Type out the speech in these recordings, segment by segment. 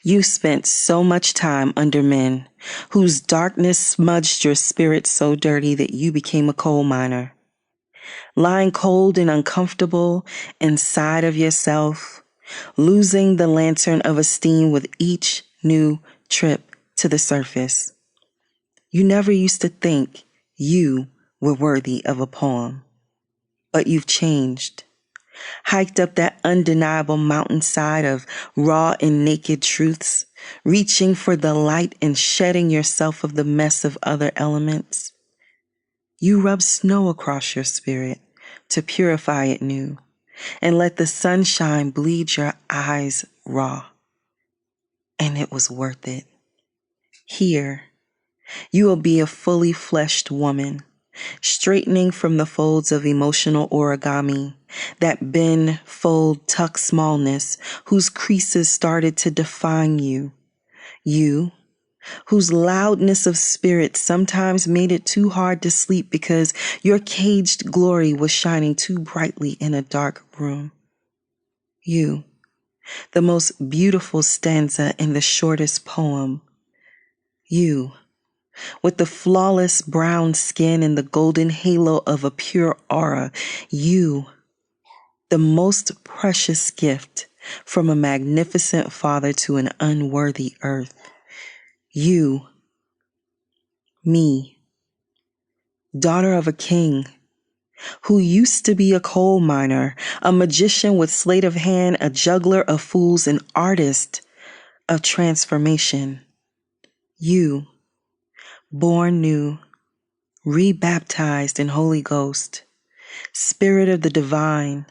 You spent so much time under men whose darkness smudged your spirit so dirty that you became a coal miner, lying cold and uncomfortable inside of yourself, losing the lantern of esteem with each new trip to the surface. You never used to think you were worthy of a poem, but you've changed. Hiked up that undeniable mountainside of raw and naked truths, reaching for the light and shedding yourself of the mess of other elements. You rub snow across your spirit to purify it new, and let the sunshine bleed your eyes raw. And it was worth it. Here, you will be a fully fleshed woman, straightening from the folds of emotional origami, that bend, fold, tuck smallness whose creases started to define you. You, whose loudness of spirit sometimes made it too hard to sleep because your caged glory was shining too brightly in a dark room. You, the most beautiful stanza in the shortest poem. You, with the flawless brown skin and the golden halo of a pure aura. You, the most precious gift from a magnificent father to an unworthy earth. You, me, daughter of a king, who used to be a coal miner, a magician with sleight of hand, a juggler of fools, an artist of transformation. You, born new, rebaptized in Holy Ghost, Spirit of the divine,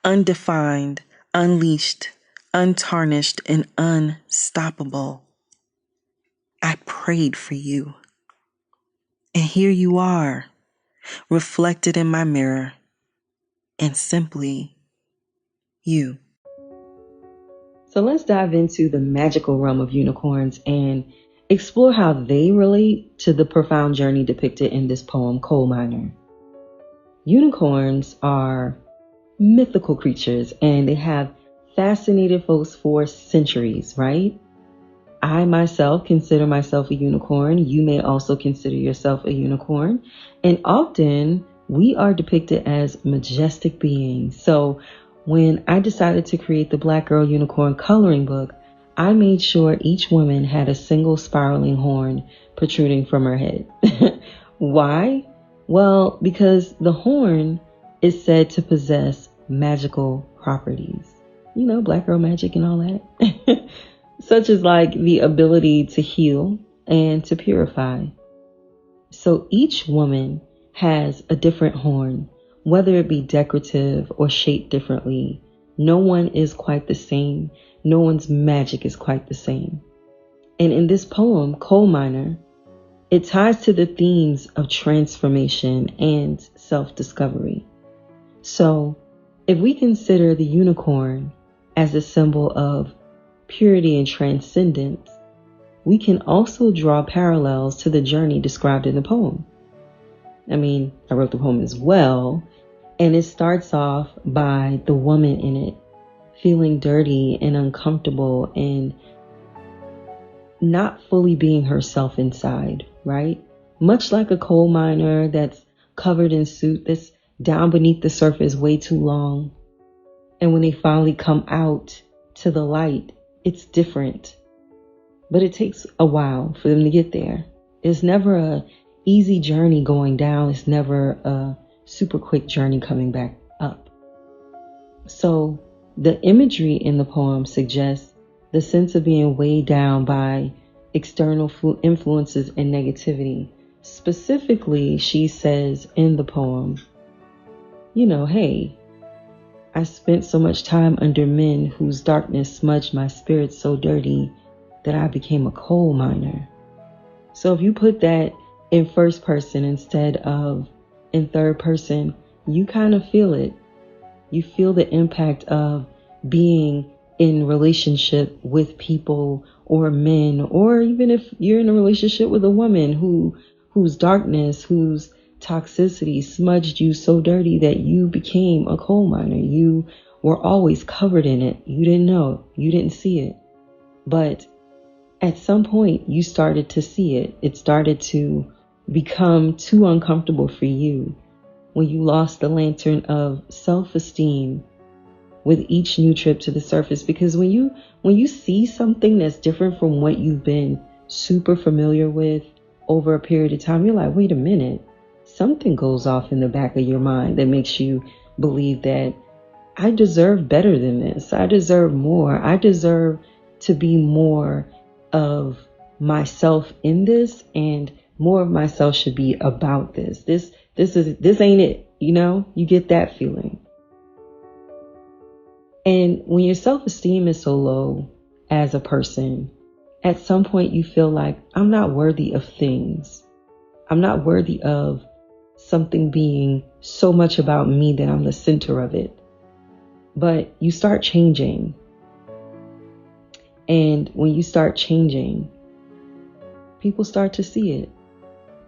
undefined, unleashed, untarnished, and unstoppable. I prayed for you. And here you are, reflected in my mirror, and simply you. So let's dive into the magical realm of unicorns and explore how they relate to the profound journey depicted in this poem, Coal Miner. Unicorns are mythical creatures and they have fascinated folks for centuries, right? I myself consider myself a unicorn. You may also consider yourself a unicorn. And often we are depicted as majestic beings. So when I decided to create the Black Girl Unicorn coloring book, I made sure each woman had a single spiraling horn protruding from her head. Why? Well, because the horn is said to possess magical properties. You know, Black girl magic and all that. Such as like the ability to heal and to purify. So each woman has a different horn, whether it be decorative or shaped differently. No one is quite the same. No one's magic is quite the same. And in this poem, Coal Miner, it ties to the themes of transformation and self-discovery. So if we consider the unicorn as a symbol of purity and transcendence, we can also draw parallels to the journey described in the poem. I mean, I wrote the poem as well, and it starts off by the woman in it feeling dirty and uncomfortable and not fully being herself inside, right? Much like a coal miner that's covered in soot that's down beneath the surface way too long. And when they finally come out to the light, it's different. But it takes a while for them to get there. It's never a easy journey going down. It's never a super quick journey coming back up. So the imagery in the poem suggests the sense of being weighed down by external influences and negativity. Specifically, she says in the poem, you know, hey, I spent so much time under men whose darkness smudged my spirit so dirty that I became a coal miner. So if you put that in first person instead of in third person, you kind of feel it. You feel the impact of being in relationship with people or men, or even if you're in a relationship with a woman whose darkness, whose toxicity smudged you so dirty that you became a coal miner. You were always covered in it. You didn't know. You didn't see it. But At some point, you started to see it. It started to become too uncomfortable for you when you lost the lantern of self-esteem with each new trip to the surface. Because when you see something that's different from what you've been super familiar with over a period of time, you're like, wait a minute, something goes off in the back of your mind that makes you believe that I deserve better than this. I deserve more. I deserve to be more of myself in this, and more of myself should be about this. This ain't it. You get that feeling. And when your self-esteem is so low as a person, at some point you feel like, I'm not worthy of things. I'm not worthy of something being so much about me that I'm the center of it. But you start changing. And when you start changing, people start to see it.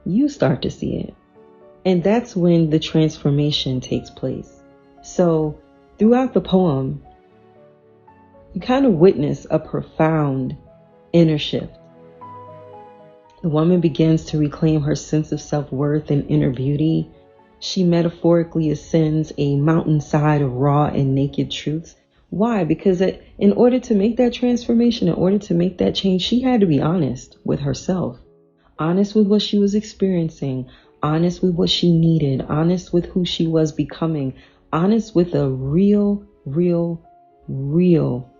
You start to see it. And that's when the transformation takes place. So throughout the poem, you kind of witness a profound inner shift. The woman begins to reclaim her sense of self-worth and inner beauty. She metaphorically ascends a mountainside of raw and naked truths. Why? Because in order to make that transformation, in order to make that change, she had to be honest with herself, honest with what she was experiencing, honest with what she needed, honest with who she was becoming, honest with a real,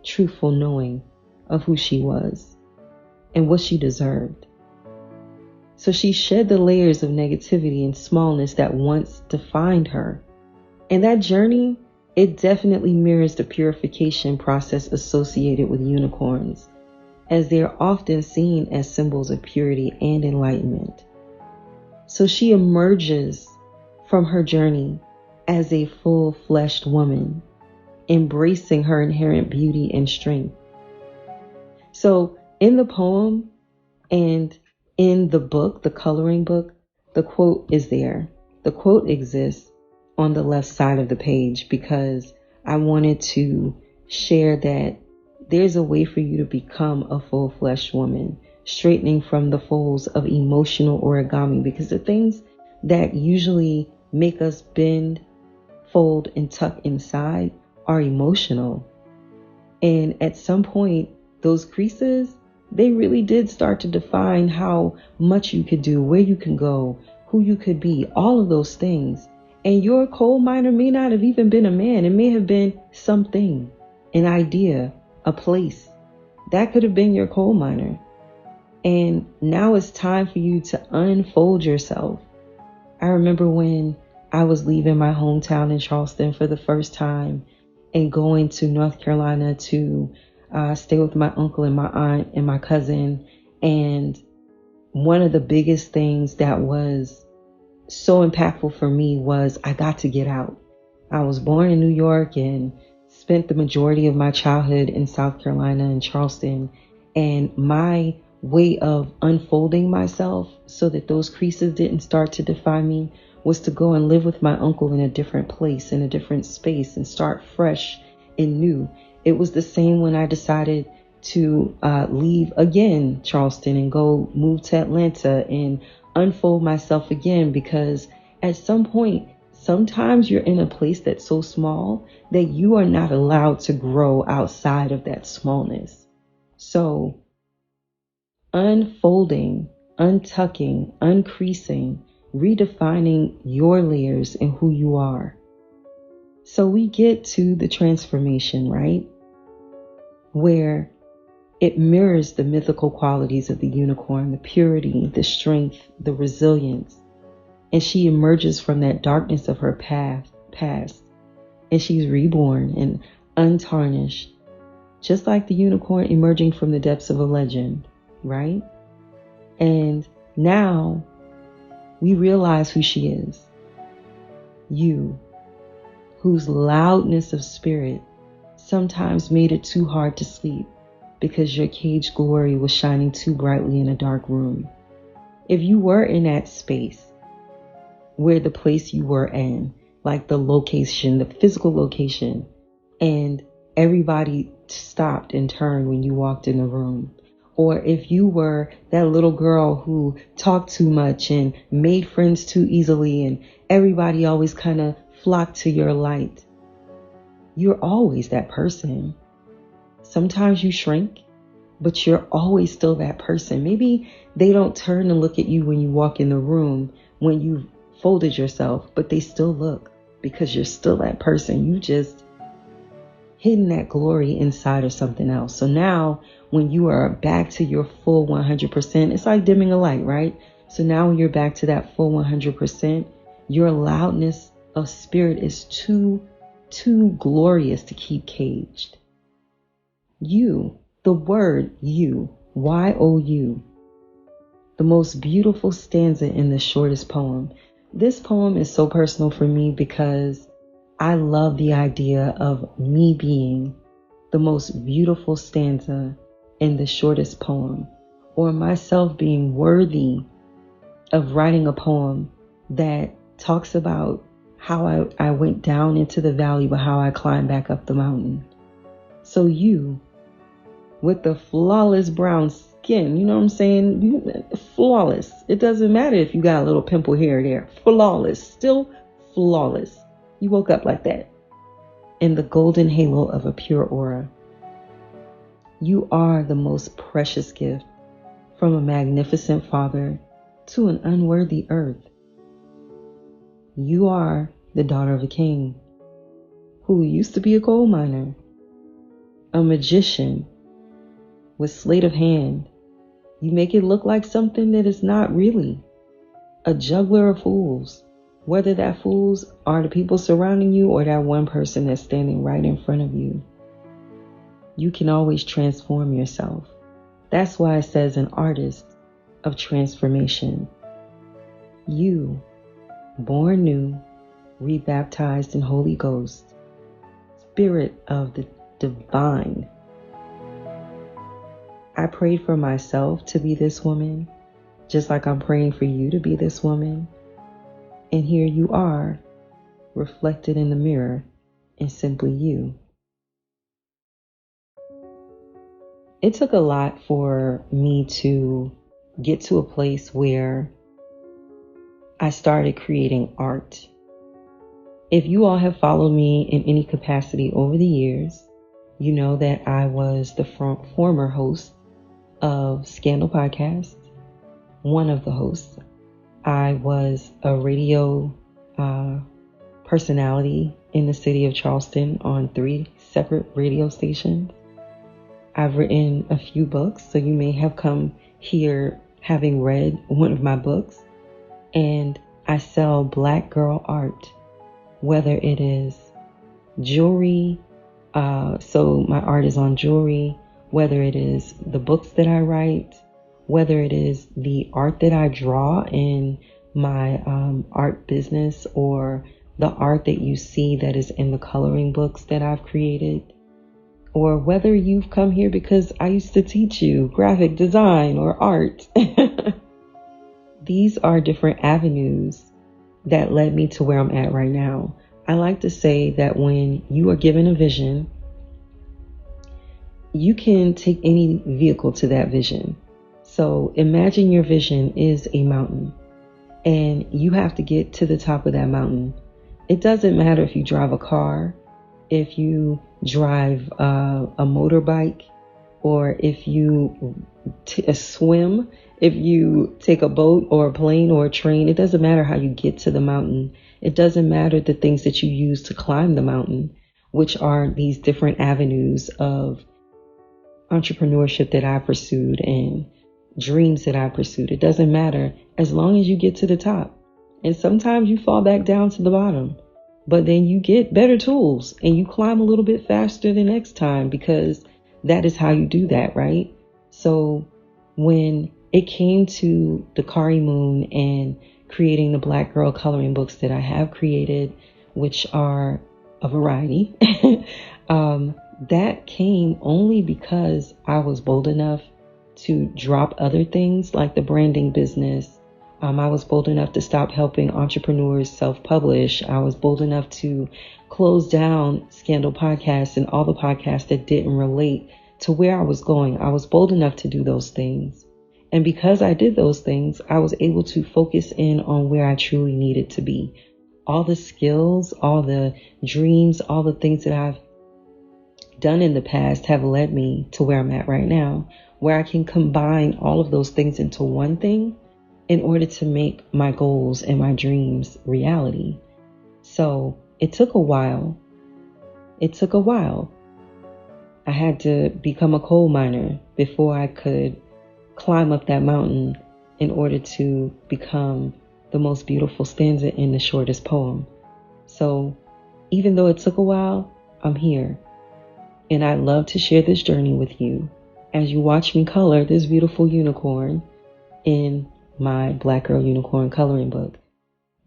truthful knowing of who she was and what she deserved. So she shed the layers of negativity and smallness that once defined her. And that journey, it definitely mirrors the purification process associated with unicorns, as they are often seen as symbols of purity and enlightenment. So she emerges from her journey as a full-fleshed woman, embracing her inherent beauty and strength. So in the poem and in the book, the coloring book, the quote is there. The quote exists on the left side of the page because I wanted to share that there's a way for you to become a full-fleshed woman, straightening from the folds of emotional origami, because the things that usually make us bend, fold, and tuck inside are emotional. And at some point, those creases, they really did start to define how much you could do, where you can go, who you could be, all of those things. And your coal miner may not have even been a man. It may have been something, an idea, a place. That could have been your coal miner. And now it's time for you to unfold yourself. I remember when I was leaving my hometown in Charleston for the first time and going to North Carolina to stay with my uncle and my aunt and my cousin. And one of the biggest things that was so impactful for me was I got to get out. I was born in New York and spent the majority of my childhood in South Carolina and Charleston. And my way of unfolding myself so that those creases didn't start to define me was to go and live with my uncle in a different place, in a different space, and start fresh and new. It was the same when I decided to leave again Charleston and go move to Atlanta and unfold myself again, because at some point, sometimes you're in a place that's so small that you are not allowed to grow outside of that smallness. So unfolding, untucking, uncreasing, redefining your layers and who you are. So we get to the transformation, right? Where it mirrors the mythical qualities of the unicorn, the purity, the strength, the resilience. And she emerges from that darkness of her past. And she's reborn and untarnished, just like the unicorn emerging from the depths of a legend, right? And now we realize who she is. You, whose loudness of spirit sometimes made it too hard to sleep because your caged glory was shining too brightly in a dark room. If you were in that space where the place you were in, like the location, the physical location, and everybody stopped and turned when you walked in the room, Or if you were that little girl who talked too much and made friends too easily and everybody always kind of flocked to your light, you're always that person. Sometimes you shrink, but you're always still that person. Maybe they don't turn and look at you when you walk in the room, when you've folded yourself, but they still look because you're still that person. You just hidden that glory inside of something else. So now when you are back to your full 100%, it's like dimming a light, right? So now when you're back to that full 100%, your loudness of spirit is too glorious to keep caged. You, the word you, Y-O-U, the most beautiful stanza in the shortest poem. This poem is so personal for me because I love the idea of me being the most beautiful stanza in the shortest poem, or myself being worthy of writing a poem that talks about how I went down into the valley, but how I climbed back up the mountain. So you, with the flawless brown skin, you know what I'm saying? Flawless. It doesn't matter if you got a little pimple here or there. Flawless. Still flawless. You woke up like that. In the golden halo of a pure aura. You are the most precious gift from a magnificent Father to an unworthy earth. You are the daughter of a king who used to be a gold miner, a magician with sleight of hand. You make it look like something that is not really. A juggler of fools, whether that fools are the people surrounding you or that one person that's standing right in front of you. You can always transform yourself. That's why it says an artist of transformation. You, born new, rebaptized in Holy Ghost, Spirit of the divine. I prayed for myself to be this woman, just like I'm praying for you to be this woman. And here you are, reflected in the mirror, and simply you. It took a lot for me to get to a place where I started creating art. If you all have followed me in any capacity over the years, you know that I was the former host of Scandal Podcast, one of the hosts. I was a radio personality in the city of Charleston on 3 separate radio stations. I've written a few books, so you may have come here having read one of my books. And I sell Black girl art, whether it is jewelry, so my art is on jewelry, whether it is the books that I write, whether it is the art that I draw in my art business, or the art that you see that is in the coloring books that I've created, or whether you've come here because I used to teach you graphic design or art. These are different avenues that led me to where I'm at right now. I like to say that when you are given a vision, you can take any vehicle to that vision. So imagine your vision is a mountain and you have to get to the top of that mountain. It doesn't matter if you drive a car, if you drive a motorbike, or if you swim, if you take a boat or a plane or a train. It doesn't matter how you get to the mountain. It doesn't matter the things that you use to climb the mountain, which are these different avenues of entrepreneurship that I pursued and dreams that I pursued. It doesn't matter as long as you get to the top. And sometimes you fall back down to the bottom, but then you get better tools and you climb a little bit faster the next time, because that is how you do that, right? So when it came to Dakari Moon and creating the Black girl coloring books that I have created, which are a variety, that came only because I was bold enough to drop other things like the branding business. I was bold enough to stop helping entrepreneurs self-publish. I was bold enough to close down Scandal Podcasts and all the podcasts that didn't relate to where I was going. I was bold enough to do those things. And because I did those things, I was able to focus in on where I truly needed to be. All the skills, all the dreams, all the things that I've done in the past have led me to where I'm at right now, where I can combine all of those things into one thing in order to make my goals and my dreams reality. So it took a while. I had to become a coal miner before I could climb up that mountain in order to become the most beautiful stanza in the shortest poem. So even though it took a while, I'm here. And I'd love to share this journey with you as you watch me color this beautiful unicorn in my Black Girl Unicorn coloring book.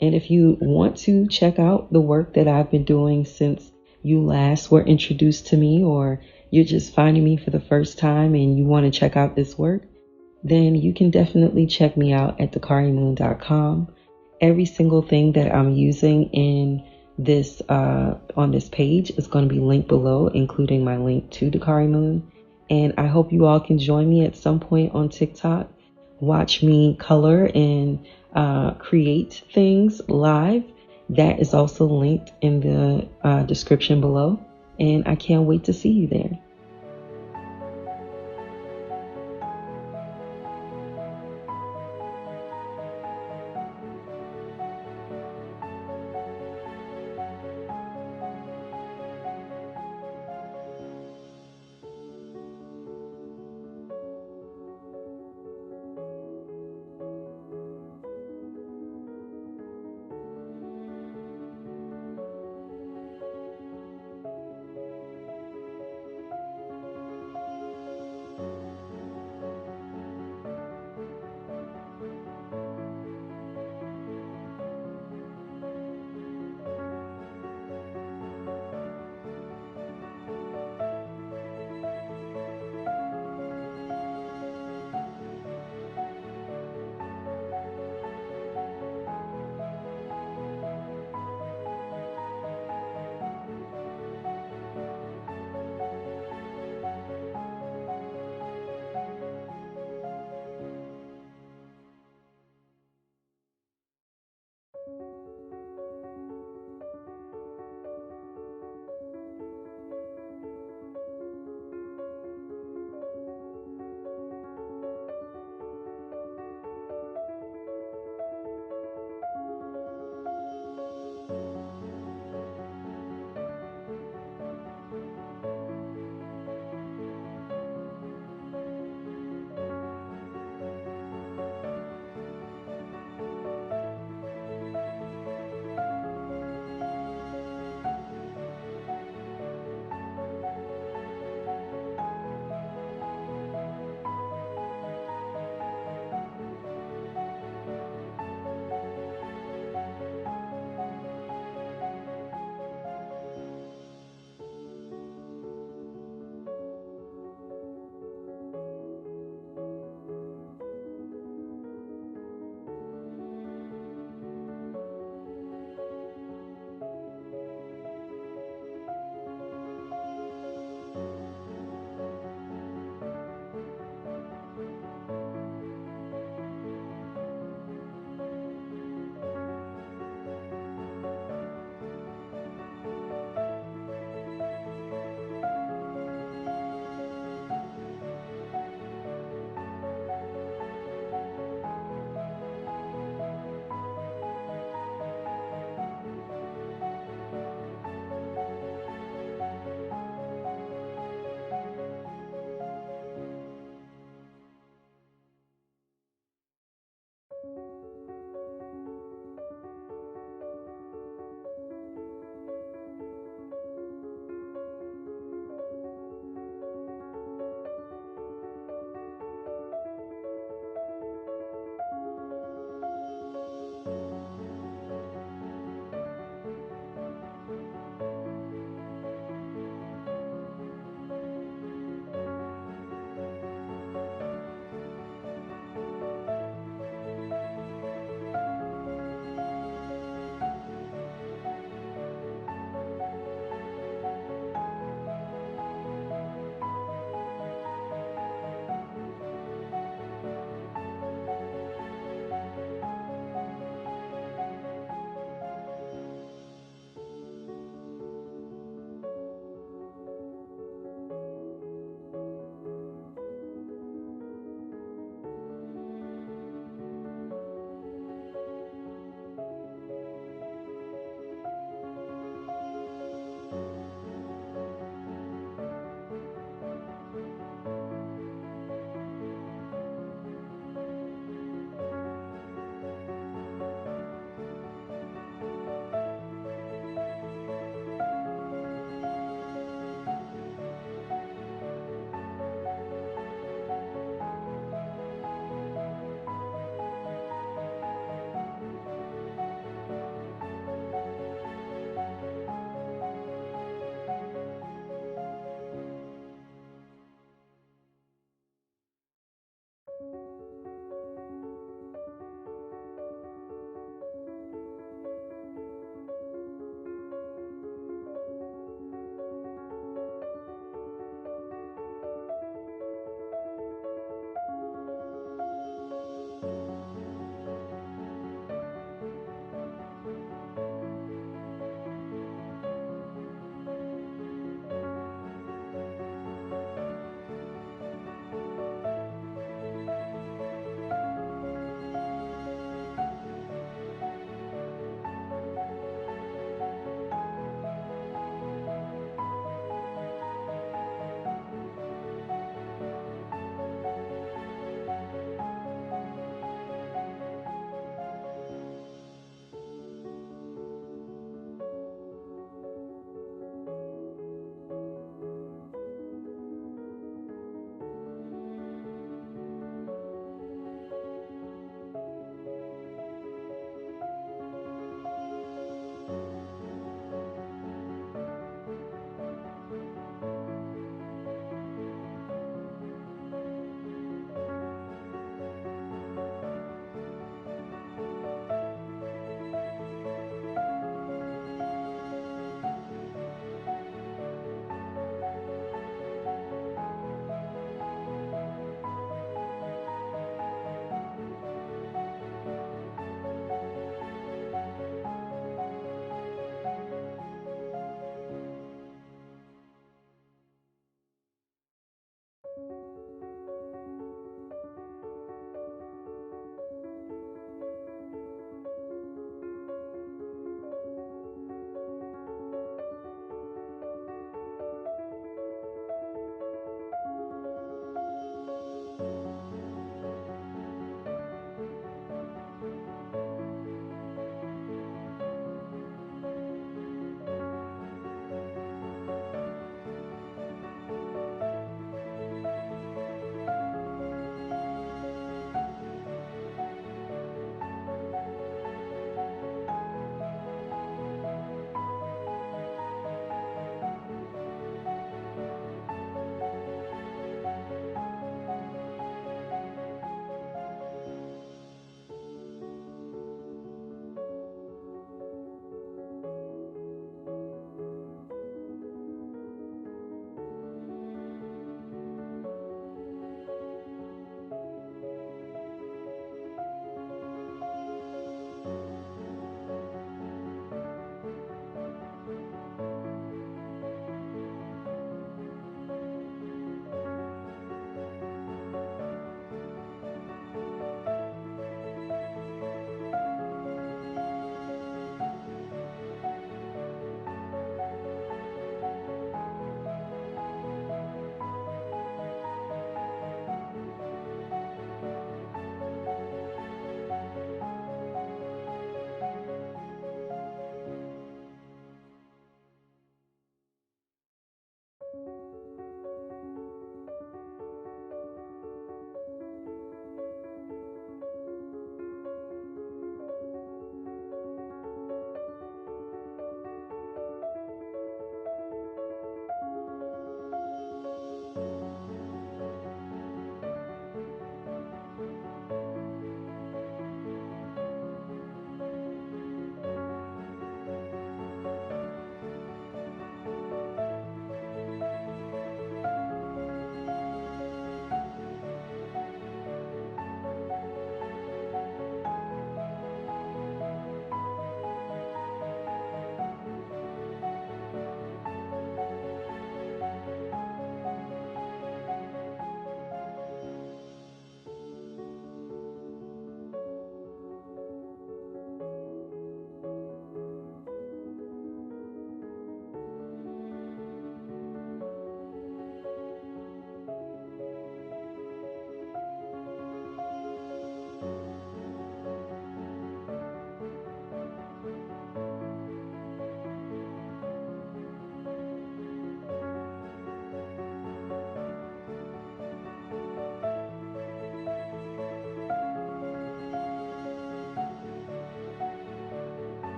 And if you want to check out the work that I've been doing since you last were introduced to me, or you're just finding me for the first time and you want to check out this work, then you can definitely check me out at dakarimoon.com. Every single thing that I'm using in this on this page is going to be linked below, including my link to Dakari Moon. And I hope you all can join me at some point on TikTok. Watch me color and create things live. That is also linked in the description below. And I can't wait to see you there.